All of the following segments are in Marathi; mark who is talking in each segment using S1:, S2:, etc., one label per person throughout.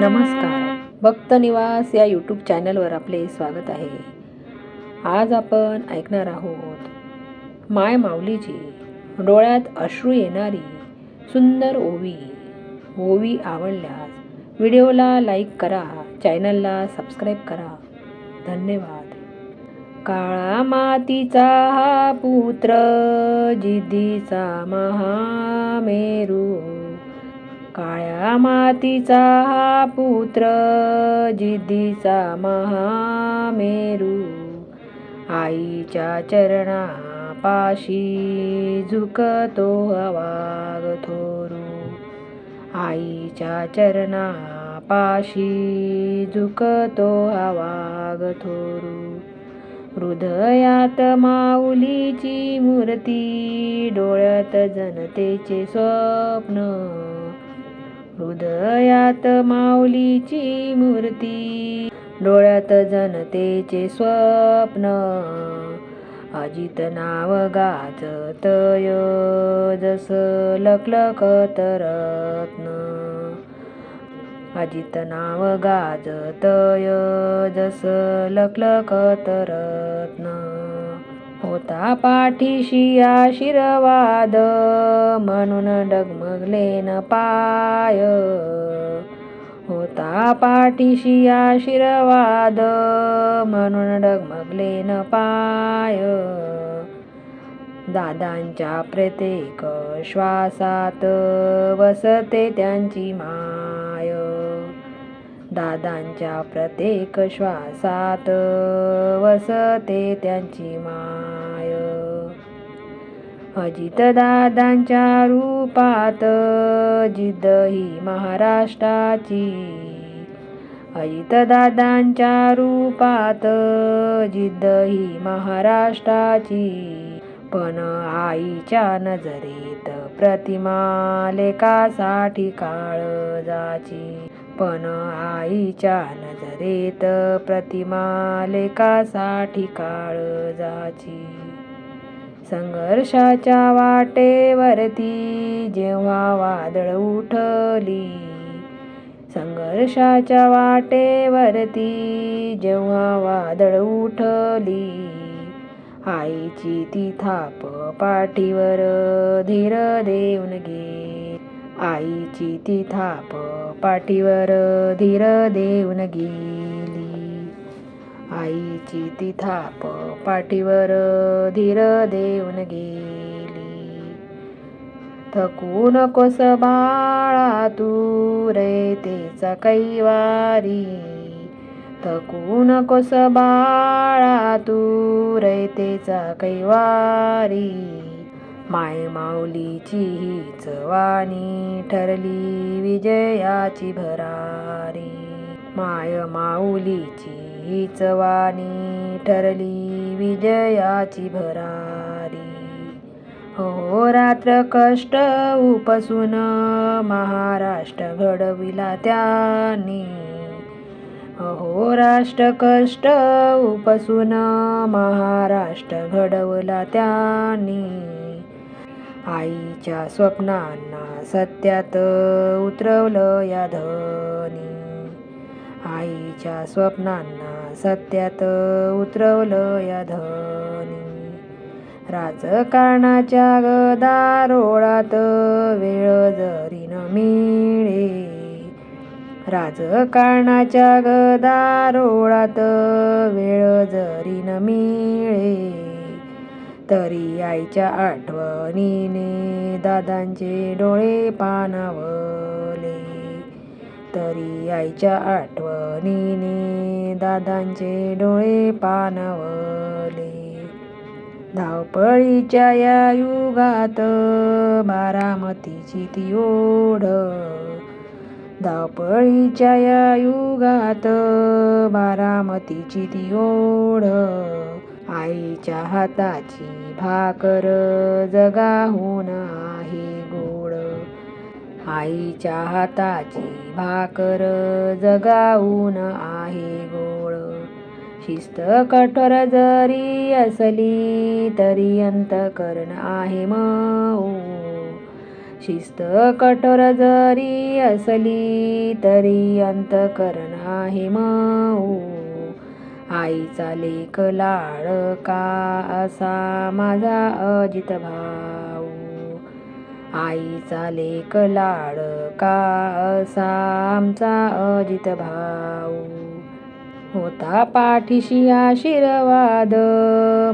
S1: नमस्कार. भक्त निवास या यूट्यूब चॅनलवर आपले स्वागत आहे. आज आपण ऐकणार आहोत माय माऊलीची डोळ्यात अश्रू येणारी सुंदर ओवी. ओवी आवडल्यास व्हिडिओला लाईक करा, चॅनलला सबस्क्राईब करा. धन्यवाद. काळा मातीचा हा पुत्र, जिद्दीचा महामेरू. काळ्या मातीचा हा पुत्र, जिद्दीचा महामेरू. आईच्या चरणापाशी झुकतो वाघ थोरू. आईच्या चरणापाशी झुकतो वाघ थोरू. हृदयात माऊलीची मूर्ती, डोळ्यात जनतेचे स्वप्न. हृदयात माऊलीची मूर्ती, डोळ्यात जनतेचे स्वप्न. अजित नाव गाजतय जस लखलखत रत्न. अजित नाव गाजतय जस लखलखत रत्न. होता पाठीशी आशीर्वाद, म्हणून डगमगले न पाय. होता पाठीशी आशीर्वाद, म्हणून डगमगले न पाय. दादांच्या प्रत्येक श्वासात वसते त्यांची माय. दादांच्या प्रत्येक श्वासात वसते त्यांची माय. अजित दादांच्या रूपात जिद्द ही महाराष्ट्राची. अजित दादांच्या रूपात जिद्द ही महाराष्ट्राची. पण आईच्या नजरेत प्रतिमा लेकासाठी काळजाची. पण आईच्या नजरेत प्रतिमा लेकासाठी काळजाची. संघर्षाच्या वाटेवरती जेव्हा वादळ उठली. संघर्षाच्या वाटेवरती जेव्हा वादळ उठली. आईची ती थाप पाठीवर धीर देऊन गेली. आईची ती थाप पाठीवर धीर देऊन गेली. आईची ती थाप पाठीवर धीर देऊन गेली. थकू नकोस बाळा तू रयतेचा कैवारी. थकू नकोस बाळा तू रयतेचा कैवारी. माय माऊलीची हीच वाणी ठरली विजयाची भरारी. माय माऊलीची हीच वाणी ठरली विजयाची भरारी. अहोरात्र कष्ट उपसून महाराष्ट्र घडविला त्यांनी. अहोरात्र कष्ट उपसून महाराष्ट्र घडवला त्यांनी. आईच्या स्वप्नांना सत्यात उतरवलं या धनी. आईच्या स्वप्नांना सत्यात उतरवलं या धनी. राजकारणाच्या गदारोळात वेळ जरी न मिळे. राजकारणाच्या गदारोळात वेळ जरी न मिळे. तरी आईच्या आठवणीने दादांचे डोळे पाणावले. तरी आईच्या आठवणीने दादांचे डोळे पाणावले. धावपळीच्या या युगात बारामतीची ती ओढ. धावपळीच्या या युगात बारामतीची ती ओढ. आईच्या हाताची भाकर जगाहून आहे गोड. आईच्या हाताची भाकर जगाहून आहे गोड. शिस्त कठोर जरी असली तरी अंतकरण आहे मऊ. शिस्त कठोर जरी असली तरी अंतकरण आहे मऊ. आईचा लेक लाडका असा माझा अजित भाऊ. आईचा लेक लाडका असा आमचा अजित भाऊ. होता पाठीशी आशीर्वाद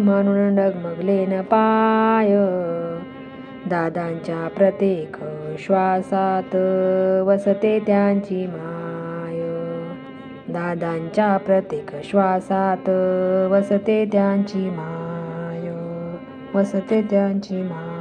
S1: म्हणून डगमगले न पाय. दादांच्या प्रत्येक श्वासात वसते त्यांची माय. दादांच्या प्रत्येक श्वासात वसते त्यांची माय. वसते त्यांची माय.